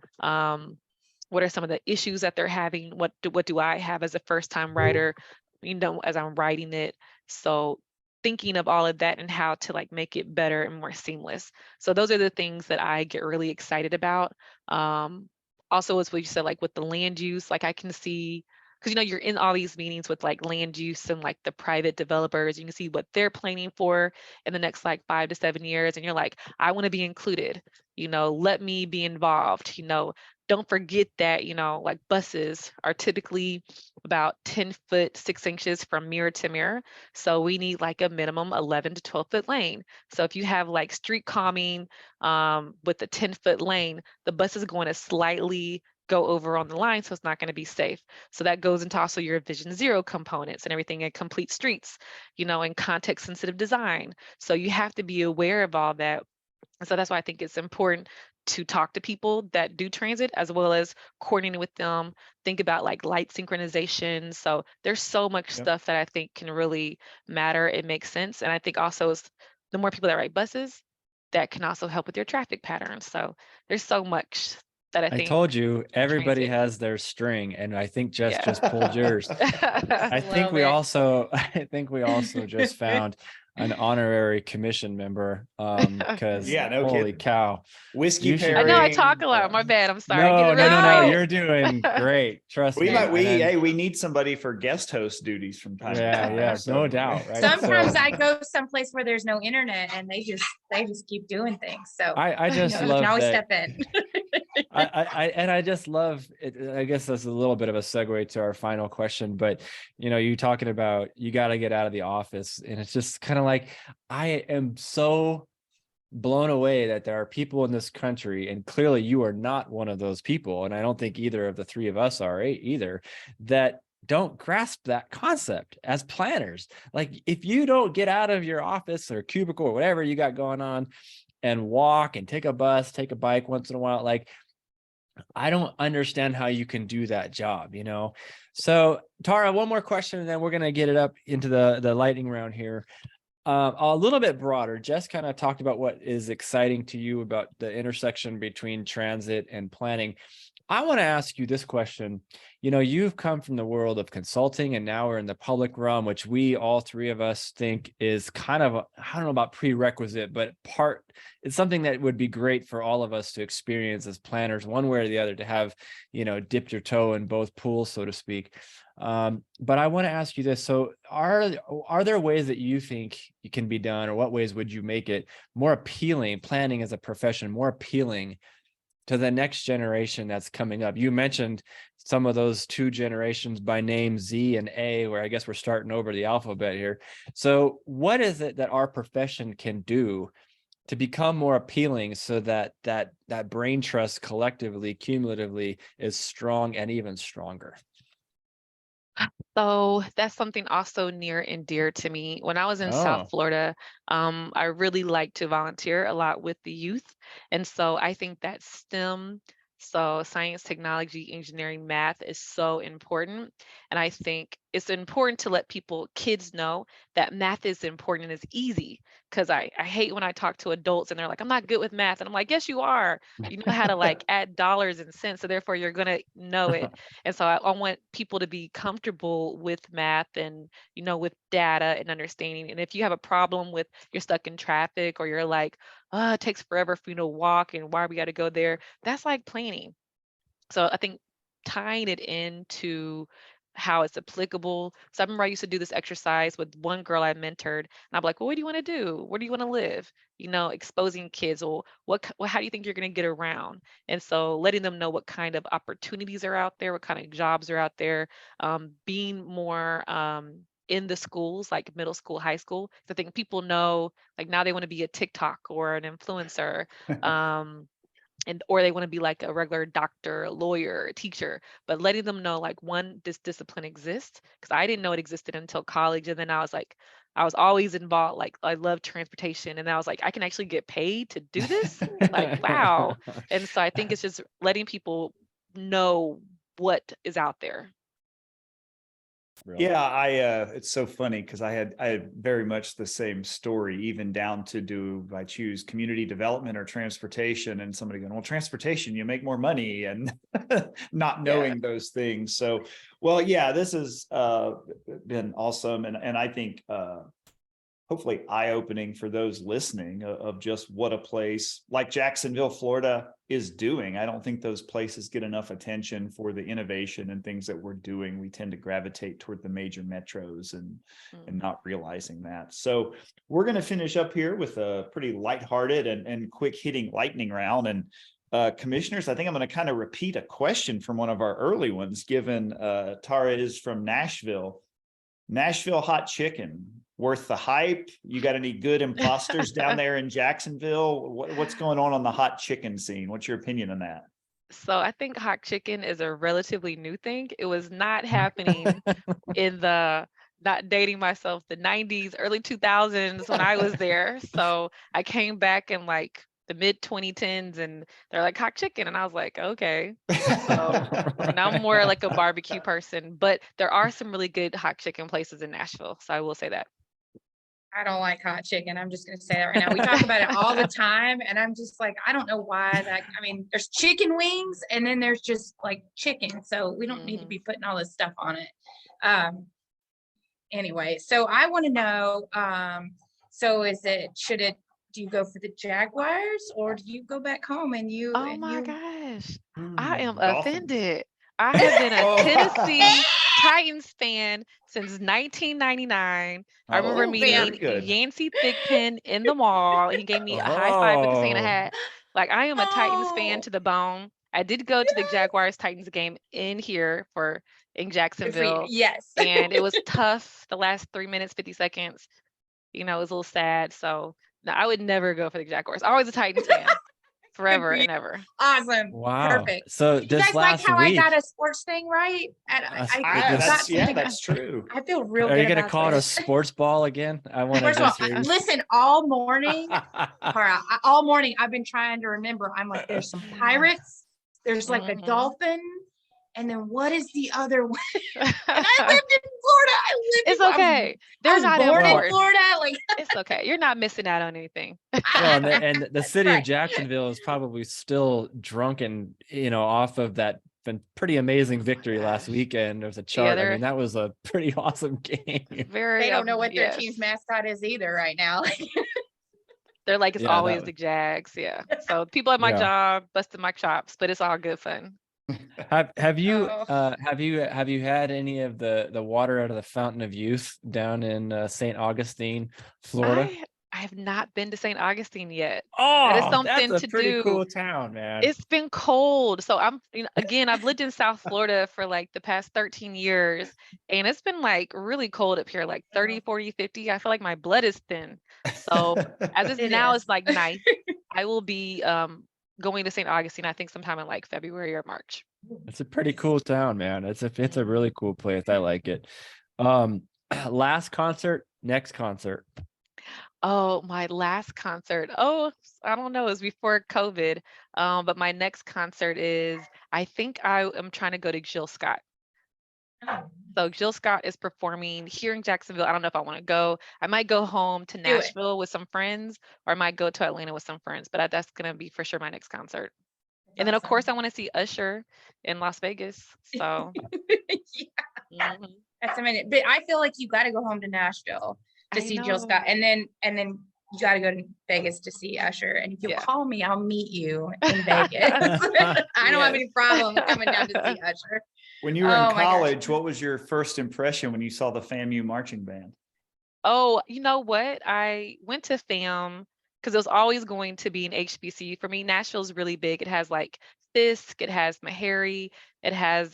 what are some of the issues that they're having, what do I have as a first time writer, as I'm writing it. So thinking of all of that and how to like make it better and more seamless. So those are the things that I get really excited about. Also, as what you said, like with the land use, like I can see, because you're in all these meetings with like land use and like the private developers, you can see what they're planning for in the next like 5 to 7 years, and you're like, I want to be included, let me be involved. Don't forget that, like buses are typically about 10 foot 6 inches from mirror to mirror. So we need like a minimum 11 to 12 foot lane. So if you have like street calming with a 10-foot lane, the bus is going to slightly go over on the line, so it's not going to be safe. So that goes into also your vision zero components and everything in complete streets, and context sensitive design. So you have to be aware of all that. And so that's why I think it's important to talk to people that do transit as well as coordinating with them, think about like light synchronization. So there's so much yep. stuff that I think can really matter. It makes sense. And I think also is the more people that ride buses, that can also help with your traffic patterns. So there's so much that I I think told you everybody transit. has their string, and I think Jess Yeah. just pulled yours. I think Love we it. also I think we also just found an honorary commission member because Yeah, no holy kidding. cow. Whiskey You should I know I be talk pairing. a lot. My bad. I'm sorry. I get no, no, really no, no. No. You're doing great. Trust We me. might And then, we need somebody for guest host duties from time to yeah, time. yeah, So no doubt, right? Sometimes So I go someplace where there's no internet and they just keep doing things. So I just you can love always that. step in. I just love it. I guess that's a little bit of a segue to our final question, but you talking about you got to get out of the office, and it's just kind of like I am so blown away that there are people in this country, and clearly you are not one of those people, and I don't think either of the three of us are either, that don't grasp that concept as planners. Like if you don't get out of your office or cubicle or whatever you got going on and walk and take a bus, take a bike once in a while, like I don't understand how you can do that job. So Tara, one more question, and then we're going to get it up into the lightning round here. A little bit broader. Jess kind of talked about what is exciting to you about the intersection between transit and planning. I want to ask you this question. You've come from the world of consulting, and now we're in the public realm, which we, all three of us, think is kind of, I don't know about prerequisite, but it's something that would be great for all of us to experience as planners, one way or the other, to have, dipped your toe in both pools, so to speak. But I want to ask you this. So are there ways that you think it can be done, or what ways would you make it more appealing, planning as a profession, more appealing to the next generation that's coming up? You mentioned some of those two generations by name, Z and A, where I guess we're starting over the alphabet here. So what is it that our profession can do to become more appealing so that brain trust collectively, cumulatively is strong and even stronger? So that's something also near and dear to me. When I was in South Oh, Florida, I really like to volunteer a lot with the youth. And so I think that STEM, so science, technology, engineering, math is so important. And I think it's important to let kids know that math is important and is easy. Because I hate when I talk to adults and they're like, I'm not good with math. And I'm like, yes, you are. You know how to like add dollars and cents. So therefore you're going to know it. And so I want people to be comfortable with math and, with data and understanding. And if you have a problem with you're stuck in traffic or you're like, oh, it takes forever for you to walk and why we got to go there, that's like planning. So I think tying it into how it's applicable. So I remember I used to do this exercise with one girl I mentored, and I'm like, well, what do you want to do? Where do you want to live? Exposing kids, or how do you think you're going to get around? And so letting them know what kind of opportunities are out there, what kind of jobs are out there, being more in the schools, like middle school, high school. So I think people know, like now they want to be a TikTok or an influencer. Or they want to be like a regular doctor, lawyer, teacher, but letting them know like one, this discipline exists, because I didn't know it existed until college. And then I was always involved, like I love transportation. And I was like, I can actually get paid to do this. Like, wow. And so I think it's just letting people know what is out there. really? Yeah, it's so funny because I had very much the same story, even down to do I choose community development or transportation, and somebody going, well, transportation, you make more money, and not knowing those things. So, well, yeah, this has been awesome, and I think hopefully eye-opening for those listening of just what a place like Jacksonville, Florida is doing. I don't think those places get enough attention for the innovation and things that we're doing. We tend to gravitate toward the major metros and not realizing that. So we're going to finish up here with a pretty lighthearted and quick hitting lightning round. And commissioners, I think I'm going to kind of repeat a question from one of our early ones, given Tara is from Nashville. Nashville hot chicken, worth the hype? You got any good imposters down there in Jacksonville? What's going on the hot chicken scene? What's your opinion on that? So I think hot chicken is a relatively new thing. It was not happening in not dating myself, the 90s, early 2000s when I was there. So I came back in like the mid 2010s and they're like hot chicken. And I was like, okay. So now I'm more like a barbecue person, but there are some really good hot chicken places in Nashville. So I will say that. I don't like hot chicken. I'm just going to say that right now. We talk about it all the time. And I'm just like, I don't know why there's chicken wings and then there's just like chicken. So we don't need to be putting all this stuff on it. Anyway, so I want to know, do you go for the Jaguars or do you go back home and Oh my gosh. I am Dolphins. offended. I have been a Tennessee Titans fan since 1999. I remember meeting Yancey Thigpen in the mall. He gave me a high five with the Santa hat. Like, I am a Titans fan to the bone. I did go to the Jaguars Titans game in Jacksonville. Yes. And it was tough the last 3 minutes, 50 seconds. It was a little sad. So no, I would never go for the Jaguars. Always a Titans fan. Forever and ever. Awesome. Wow. Perfect. So You guys like how I got a sports thing right? And that's true. I feel real Are good. you going to call it a sports ball again? I want to just listen, all morning, all morning, I've been trying to remember. I'm like, there's some pirates, there's like a dolphin, and then what is the other one? And I lived in Florida. It's okay. They're not born important. in Florida. Like it's okay. You're not missing out on anything. Well, and the city of Jacksonville is probably still drunken, off of that pretty amazing victory last weekend. There's a chart. I mean, that was a pretty awesome game. They don't know what their team's mascot is either right now. They're like, it's always the Jags. Yeah. So people at my job busted my chops, but it's all good fun. Have you had any of the water out of the fountain of youth down in St. Augustine, Florida? I have not been to St. Augustine yet. That is Oh, that's something a to pretty do. cool town, man. It's been cold. So again, I've lived in South Florida for like the past 13 years, and it's been like really cold up here, like 30, 40, 50. I feel like my blood is thin. So as it's It now, is. it's like nice. I will be going to St. Augustine, I think sometime in like February or March. It's a pretty cool town, man. It's a really cool place. I like it. Last concert, next concert. Oh, my last concert. Oh, I don't know. It was before COVID. But my next concert is, I think I am trying to go to Jill Scott. So Jill Scott is performing here in Jacksonville. I don't know if I want to go. I might go home to it. Nashville with some friends, or I might go to Atlanta with some friends. But that's gonna be for sure my next concert. And then of course I want to see Usher in Las Vegas. So Yeah, mhm. that's a minute. But I feel like you got to go home to Nashville to I see Jill know. Scott, and then you got to go to Vegas to see Usher. And if you Yeah. call me, I'll meet you in Vegas. I don't have any problem coming down to see Usher. When you were Oh in my gosh. college, what was your first impression when you saw the FAMU marching band? Oh, you know what? I went to FAM because it was always going to be an HBCU for me. Nashville's really big. It has like Fisk, it has Meharry, it has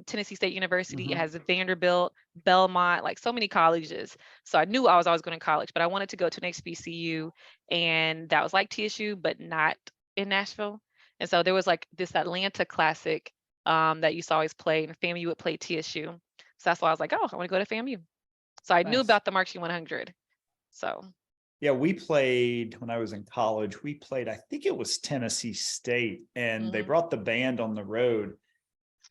Tennessee State University, it Mhm. has Vanderbilt, Belmont, like so many colleges. So I knew I was always going to college, but I wanted to go to an HBCU, and that was like TSU, but not in Nashville. And so there was like this Atlanta classic that used to always play, and FAMU would play TSU. So that's why I was like, oh, I want to go to FAMU. So I knew Nice. about the Marching 100. So Yeah, we played when I was in college. We played, I think it was Tennessee State, and they Mhm. brought the band on the road.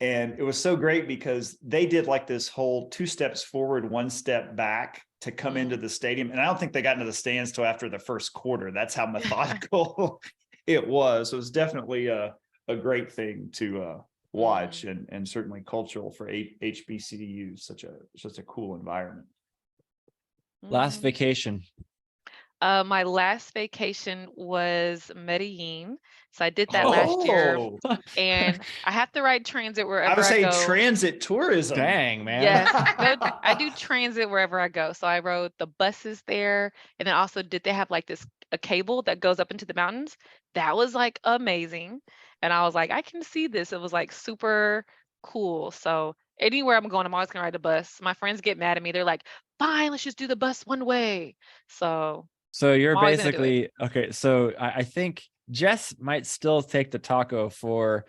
And it was so great because they did like this whole 2 steps forward, 1 step back to come into the stadium. And I don't think they got into the stands till after the first quarter. That's how methodical it was. So it was definitely a great thing to watch, and certainly cultural for HBCU. Such a cool environment. Last mhm. vacation. My last vacation was Medellin. So I did that last year. Oh, And I have to ride transit I wherever would I say go. transit tourism. Dang, man. Yes, I do transit wherever I go. So I rode the buses there, and then also did they have like a cable that goes up into the mountains? That was like amazing. And I was like, I can see this. It was like super cool. So anywhere I'm going, I'm always gonna ride the bus. My friends get mad at me. They're like, fine, let's just do the bus one way. So So you're I'm always gonna do it. basically okay. So I think Jess might still take the taco for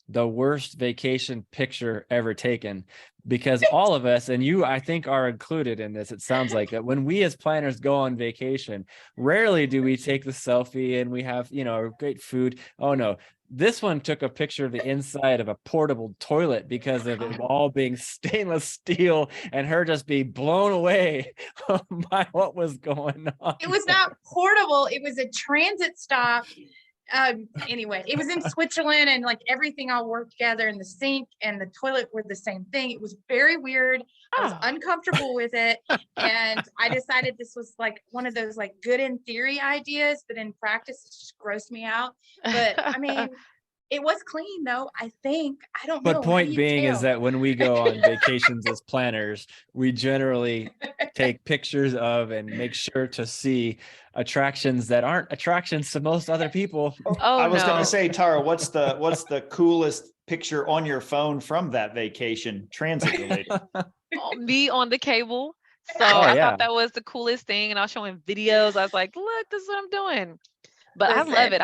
the worst vacation picture ever taken, because all of us, and you, I think, are included in this. It sounds like that when we as planners go on vacation, rarely do we take the selfie and we have, great food. Oh no. This one took a picture of the inside of a portable toilet because of it all being stainless steel, and her just be blown away by what was going on. It was not portable. It was a transit stop. Anyway, it was in Switzerland, and like everything all worked together, and the sink and the toilet were the same thing. It was very weird. I was Oh. uncomfortable with it, and I decided this was like one of those like good in theory ideas, but in practice it just grossed me out. But I mean, it was clean though, I think. I don't know. But How do point you being is tell? that when we go on vacations as planners, we generally take pictures of and make sure to see attractions that aren't attractions to most other people. Oh I was going no. to say, Tara, what's the coolest picture on your phone from that vacation, transit related? Me on the cable. So Oh, I yeah. thought that was the coolest thing. And I was showing videos. I was like, look, this is what I'm doing. But I love Listen. it.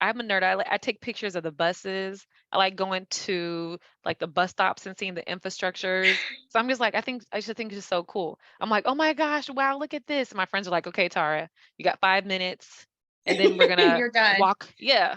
I'm a nerd. I take pictures of the buses. I like going to like the bus stops and seeing the infrastructures. So I'm just like, I just think it's so cool. I'm like, oh my gosh, wow, look at this. And my friends are like, okay, Tara, you got 5 minutes, and then we're gonna You're done. walk. Yeah.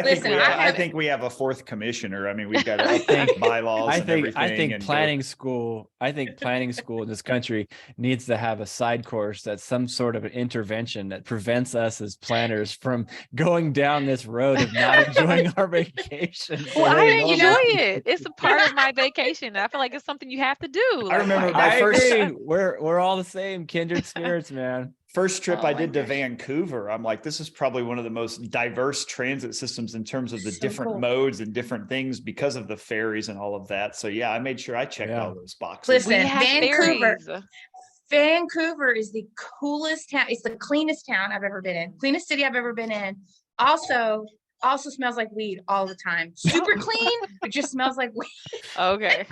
Listen, I think we have a 4th commissioner. I mean, we've got to update bylaws I and think everything. And planning school in this country needs to have a side course that's some sort of an intervention that prevents us as planners from going down this road of not enjoying our vacation. Well, the I way enjoy normal it. It's a part of my vacation. I feel like it's something you have to do. I remember why- my I first- agree. We're all the same, kindred spirits, man. first trip Oh I my did to gosh. Vancouver, I'm like, this is probably one of the most diverse transit systems in terms of the So different cool. modes and different things because of the ferries and all of that. So yeah, I made sure I checked Yeah. all those boxes. Listen, We have Vancouver. ferries. Vancouver is the coolest town. It's the cleanest town I've ever been in. Cleanest city I've ever been in. Also smells like weed all the time. Super clean. It just smells like weed. Okay.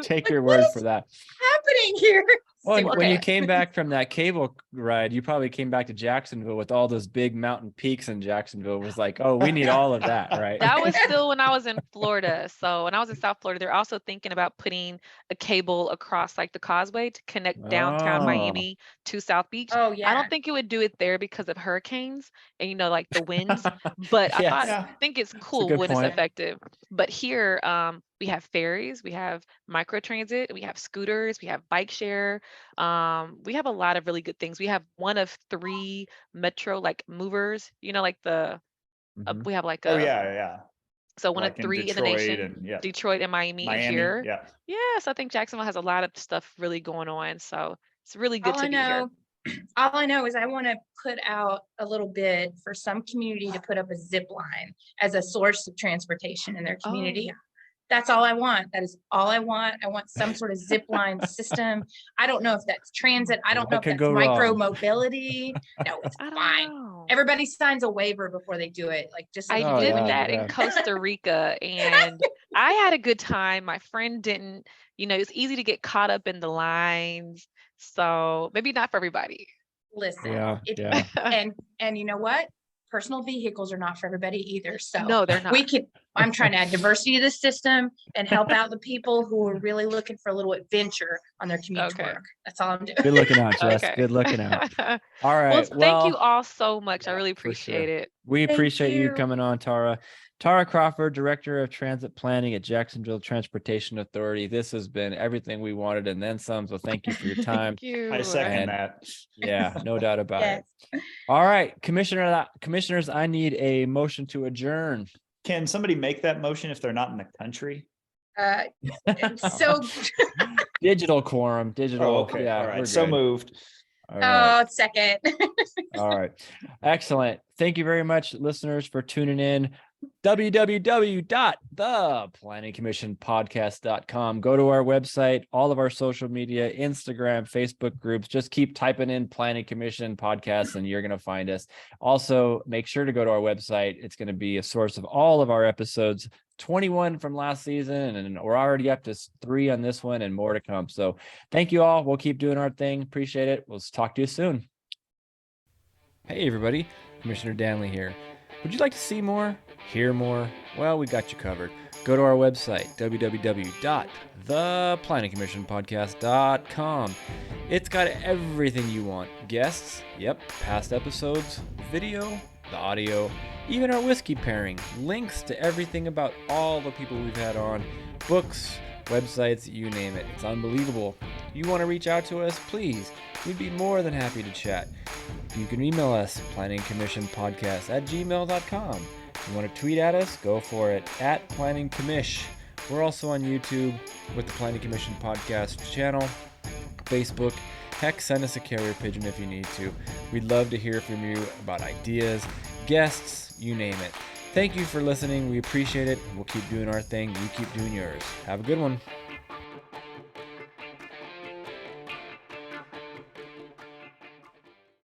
Take your what word is for that. happening here? Well, Super when you bad. came back from that cable ride, you probably came back to Jacksonville with all those big mountain peaks in Jacksonville. It was like, oh, we need all of that, right? That was still when I was in Florida. So when I was in South Florida, they're also thinking about putting a cable across like the causeway to connect downtown Oh. Miami to South Beach. Oh I yeah. don't think it would do it there because of hurricanes and like the winds, but I Yes. think it's a cool good when point. it's effective. But here, we have ferries, we have micro transit, we have scooters, we have bike share. We have a lot of really good things. We have one of 3 metro like movers, like Mhm. we have like Oh a yeah. so one of Like in 3 in the Detroit nation, and yeah, Detroit and Miami, and Miami. here. Yeah. Yes, I think Jacksonville has a lot of stuff really going on. So it's really good All to I be here. know, all I know is I want to put out a little bid for some community to put up a zip line as a source of transportation in their community. Oh. That's all I want. That is all I want. I want some sort of zip line system. I don't know if that's transit. I don't know What if could that's go micro wrong? mobility. No, it's I don't fine. know. Everybody signs a waiver before they do it. Like just I like you Oh, do did when you that in yeah. Costa Rica and I had a good time. My friend didn't, it's easy to get caught up in the lines. So maybe not for everybody. listen. Yeah, If, yeah. and you know what? Personal vehicles are not for everybody either. So No, they're not. I'm trying to add diversity to the system and help out the people who are really looking for a little adventure on their commute to Okay. work. That's all I'm doing. Good looking out, Jess. Okay. Good looking out. All Well, right. thank you all so much. I yeah, really for sure. appreciate it. We Thank appreciate you you. coming on, Tara. Tara Crawford, Director of Transit Planning at Jacksonville Transportation Authority. This has been everything we wanted and then some. So thank you for your time. Thank you. I second And- that. Yeah, no doubt about Yes. it. All right, commissioners, I need a motion to adjourn. Can somebody make that motion if they're not in the country? So, Digital quorum, digital. Oh, okay. Yeah, All we're right. So good. moved. All right. second. All right. Excellent. Thank you very much, listeners, for tuning in. www.theplanningcommissionpodcast.com. Go to our website, all of our social media, Instagram, Facebook groups. Just keep typing in Planning Commission Podcast and you're going to find us. Also, make sure to go to our website. It's going to be a source of all of our episodes, 21 from last season, and we're already up to 3 on this one and more to come. So thank you all. We'll keep doing our thing. Appreciate it. We'll talk to you soon. Hey, everybody. Commissioner Danley here. Would you like to see more? Hear more? Well, we got you covered. Go to our website, www.theplanningcommissionpodcast.com. It's got everything you want. Guests, yep, past episodes, video, the audio, even our whiskey pairing, links to everything about all the people we've had on, books, websites, you name it. It's unbelievable. You want to reach out to us? Please. We'd be more than happy to chat. You can email us, planningcommissionpodcast@gmail.com. If you want to tweet at us, go for it, @planningcommish. We're also on YouTube with the Planning Commission Podcast channel, Facebook. Heck, send us a carrier pigeon if you need to. We'd love to hear from you about ideas, guests, you name it. Thank you for listening. We appreciate it. We'll keep doing our thing. You keep doing yours. Have a good one.